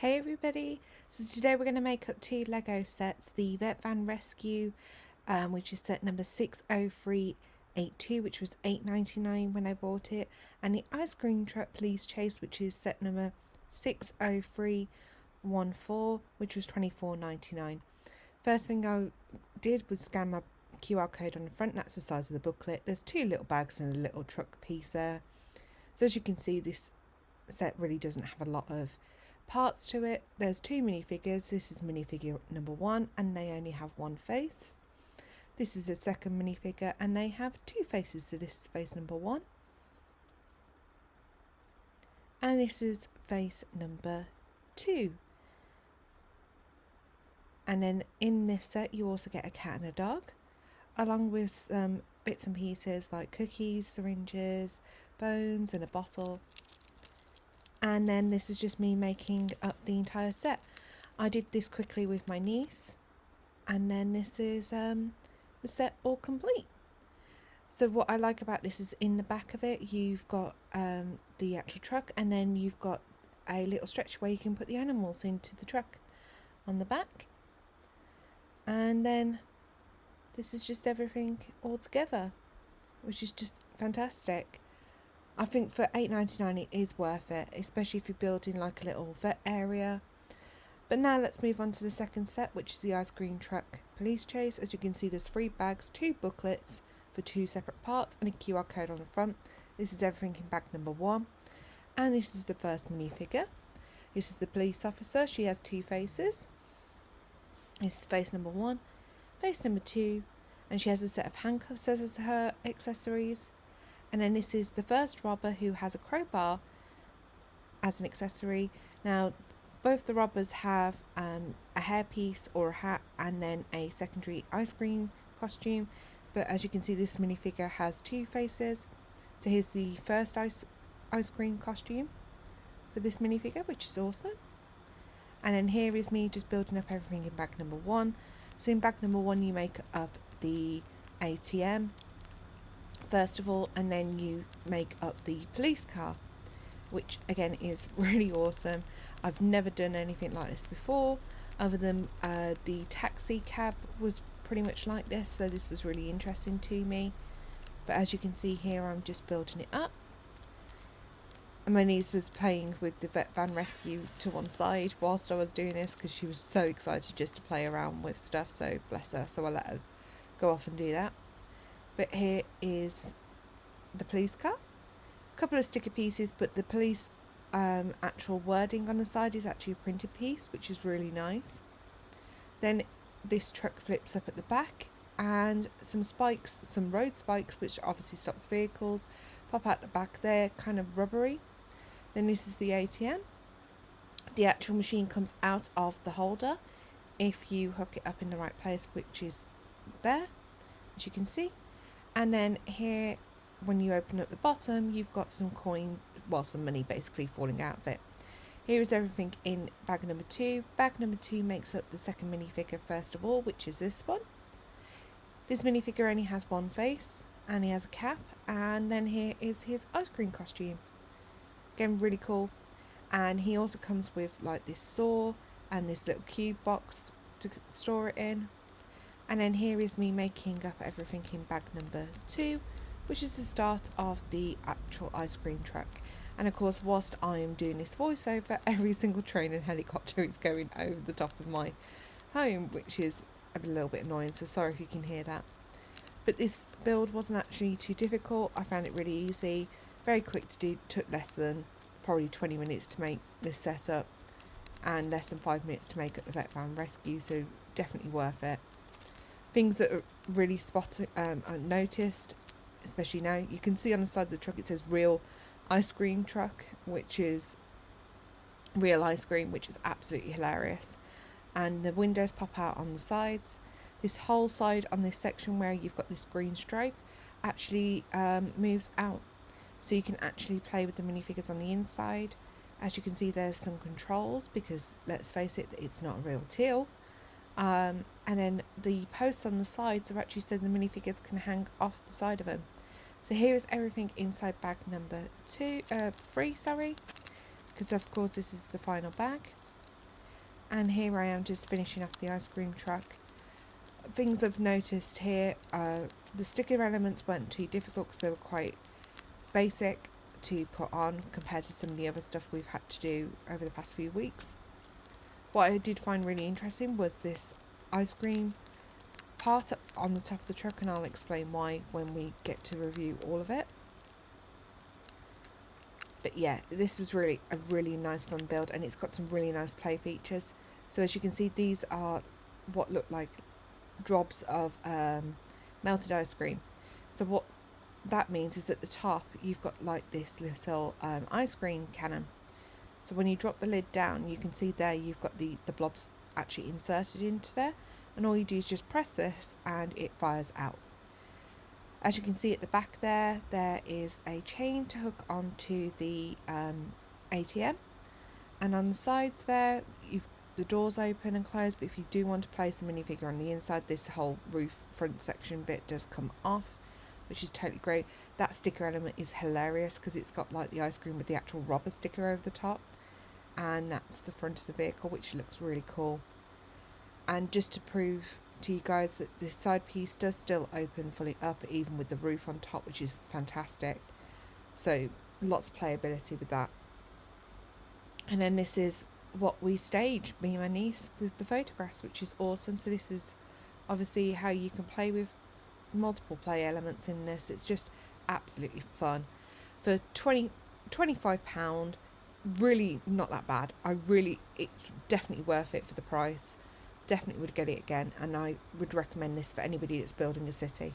Hey everybody, so today we're going to make up two Lego sets, the Vet Van Rescue, which is set number 60382, which was $8.99 when I bought it, and the Ice Cream Truck Police Chase, which is set number 60314, which was $24.99. First thing I did was scan my QR code on the front. That's the size of the booklet. There's two little bags and a little truck piece there. So as you can see, this set really doesn't have a lot of parts to it. There's two minifigures. This is minifigure number 1 and they only have one face. This is the second minifigure and they have two faces, so this is face number 1 and this is face number 2. And then in this set you also get a cat and a dog, along with some bits and pieces like cookies, syringes, bones and a bottle. And then this is just me making up the entire set. I did this quickly with my niece, and then this is the set all complete. So what I like about this is in the back of it you've got the actual truck, and then you've got a little stretch where you can put the animals into the truck on the back, and then this is just everything all together, which is just fantastic. I think for $8.99 it is worth it, especially if you're building like a little vet area. But now let's move on to the second set, which is the Ice Cream Truck Police Chase. As you can see, there's 3 bags, 2 booklets for 2 separate parts and a QR code on the front. This is everything in bag number 1. And this is the first minifigure. This is the police officer. She has 2 faces. This is face number 1, face number 2, and she has a set of handcuffs as her accessories. And then this is the first robber, who has a crowbar as an accessory. Now, both the robbers have a hairpiece or a hat and then a secondary ice cream costume. But as you can see, this minifigure has 2 faces. So here's the first ice cream costume for this minifigure, which is awesome. And then here is me just building up everything in bag number 1. So in bag number 1 you make up the ATM first of all, and then you make up the police car, which again is really awesome. I've never done anything like this before, other than the taxi cab was pretty much like this, so this was really interesting to me. But as you can see here, I'm just building it up, and my niece was playing with the Vet Van Rescue to one side whilst I was doing this, because she was so excited just to play around with stuff, so bless her, so I let her go off and do that. But here is the police car, a couple of sticker pieces, but the police actual wording on the side is actually a printed piece, which is really nice. Then this truck flips up at the back, and some spikes, some road spikes, which obviously stops vehicles, pop out the back there, kind of rubbery. Then this is the ATM. The actual machine comes out of the holder if you hook it up in the right place, which is there, as you can see. And then here, when you open up the bottom, you've got some coin, well, some money basically falling out of it. Here is everything in bag number 2. Bag number 2 makes up the second minifigure first of all, which is this one. This minifigure only has one face, and he has a cap, and then here is his ice cream costume. Again, really cool. And he also comes with like this saw and this little cube box to store it in. And then here is me making up everything in bag number 2, which is the start of the actual ice cream truck. And of course, whilst I am doing this voiceover, every single train and helicopter is going over the top of my home, which is a little bit annoying, so sorry if you can hear that. But this build wasn't actually too difficult. I found it really easy, very quick to do, took less than probably 20 minutes to make this setup, and less than 5 minutes to make up the Vet Van Rescue, so definitely worth it. Things that are really noticed, especially now, you can see on the side of the truck it says real ice cream truck, which is real ice cream, which is absolutely hilarious. And the windows pop out on the sides. This whole side on this section where you've got this green stripe actually moves out, so you can actually play with the minifigures on the inside. As you can see, there's some controls, because let's face it, it's not a real teal. And then the posts on the sides are actually so the minifigures can hang off the side of them. So here is everything inside bag number 3, because of course this is the final bag. And here I am just finishing off the ice cream truck. Things I've noticed here, the sticker elements weren't too difficult because they were quite basic to put on compared to some of the other stuff we've had to do over the past few weeks. What I did find really interesting was this ice cream part on the top of the truck, and I'll explain why when we get to review all of it. But yeah, this was really a really nice fun build, and it's got some really nice play features. So as you can see, these are what look like drops of melted ice cream. So what that means is at the top you've got like this little ice cream cannon. So when you drop the lid down, you can see there you've got the blobs actually inserted into there, and all you do is just press this and it fires out. As you can see at the back there is a chain to hook onto the ATM, and on the sides there the doors open and close, but if you do want to place a minifigure on the inside, this whole roof front section bit does come off, which is totally great. That sticker element is hilarious because it's got like the ice cream with the actual rubber sticker over the top, and that's the front of the vehicle, which looks really cool. And just to prove to you guys that this side piece does still open fully up, even with the roof on top, which is fantastic. So lots of playability with that. And then this is what we staged, me and my niece, with the photographs, which is awesome. So this is obviously how you can play with multiple play elements in this. It's just absolutely fun. For £25, really not that bad. It's definitely worth it for the price. Definitely would get it again, and I would recommend this for anybody that's building a city.